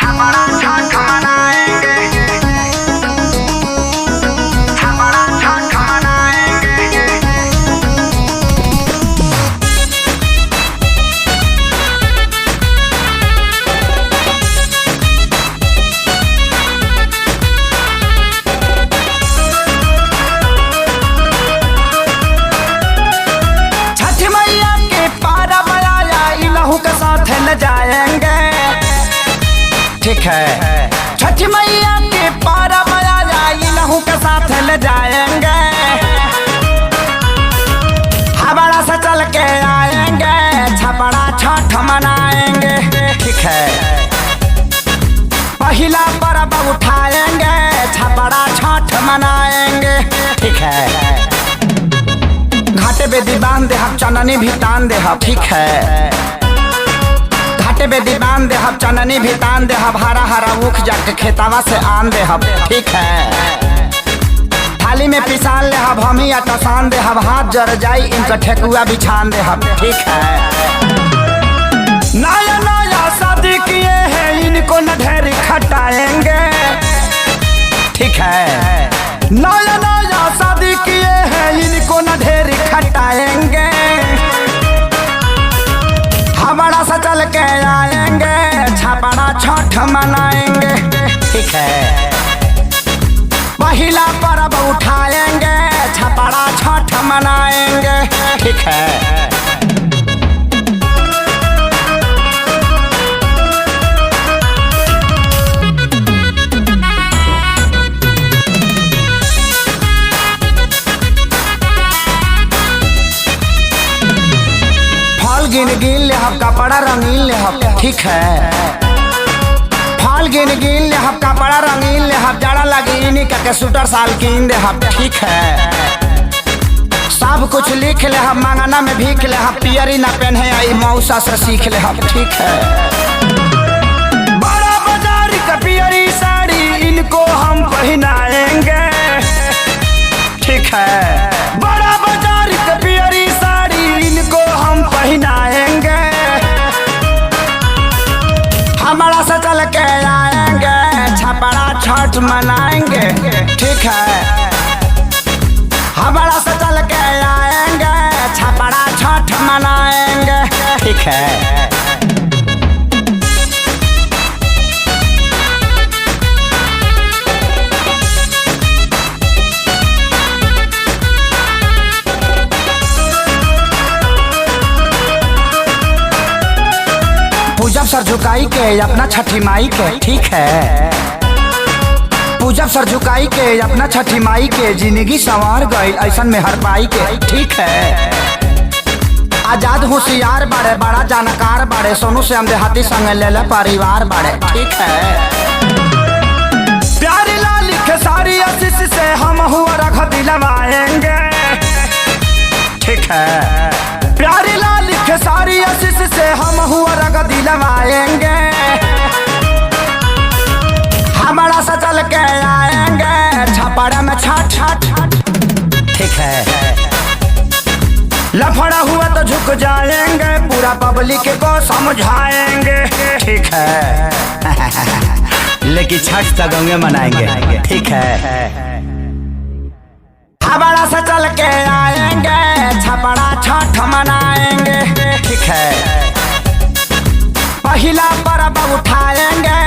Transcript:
छपरा छठ मनाएंगे, छपरा छठ मनाएंगे। छठ मैया के पारा बजाया इलहू के साथ ले जाएंगे। ठीक है, छठ मैया के पारा बजाया इलहू के साथ ले जाएंगे। हमारा से चल के आएंगे, छपरा छठ मनाएंगे। ठीक है, पहला पर्व उठाएंगे, छपरा छठ मनाएंगे। ठीक है, घाटे बेदी बांध दे हम चननी भी तान दे हम। ठीक है, घाटे बेदी बांध दे हम चननी भी तान दे हम। हरा हरा उख जाके खेतावा से आन दे हम। ठीक है, थाली में पिसान ले हम, हम ही आटा सान दे हम। हाथ जर जाई इनका ठेकुआ बिछान दे हम। ठीक है, नया नया शादी किए हैं, इनको न ढेर खटाएंगे। ठीक है, नया नया शादी किए हैं, इनको न ढेर खटाएंगे। हमारा से चल के आएंगे, छपरा छठ मनाएंगे। ठीक है, पहला पर्व उठाएंगे, छपरा छठ मनाएंगे। ठीक है, गिन गिन ले हम कपड़ा रंगीन ले हम। ठीक है, फल गिन गिन ले हम कपड़ा रंगीन ले हम। जाड़ा लगी इन्हीं का के स्वेटर साल कीन दे हम। ठीक है, सब कुछ लिख ले हम, मांगना में भीख ले हम। पियरी ना पहने आई मौसा से सीख ले हम। ठीक है, बड़ा बाजार का पियरी साड़ी इनको हम पहनाएंगे। ठीक है, बड़ा बाजार का पियरी साड़ी इनको हम पहनाएंगे। हमारा से चल के आएंगे, छपरा छठ मनाएंगे। ठीक है, हमारा से चल के आएंगे, छपरा छठ मनाएंगे। ठीक है, पूजब सर झुकाई के अपना छठी माई के। ठीक है, पूजब सर झुकाई के अपना छठी माई के। जिंदगी संवार गई ऐसन में हर पाई के। ठीक है, आजाद होशियार बाड़े, बड़ा जानकार बाड़े। सोनू से हम देहाती संग ले ले परिवार बाड़े। ठीक है, प्यारी लाल के सारी आशीष से हम हुआ रख दिलवाएंगे। ठीक है, प्यारी लाल के सारी आशीष से हम हुआ रग दिलवाएंगे। हमारा से चल के आएंगे, छपरा में छठ छठ। ठीक है, लफड़ा हुआ तो झुक जाएंगे, पूरा पब्लिक को समझाएंगे। ठीक है, लेकिन छठ तक गंगे मनाएंगे। ठीक है, हमारा से चल के आएंगे, छपरा छठ मनाएंगे। ठीक है, पहला पर्व उठाएंगे,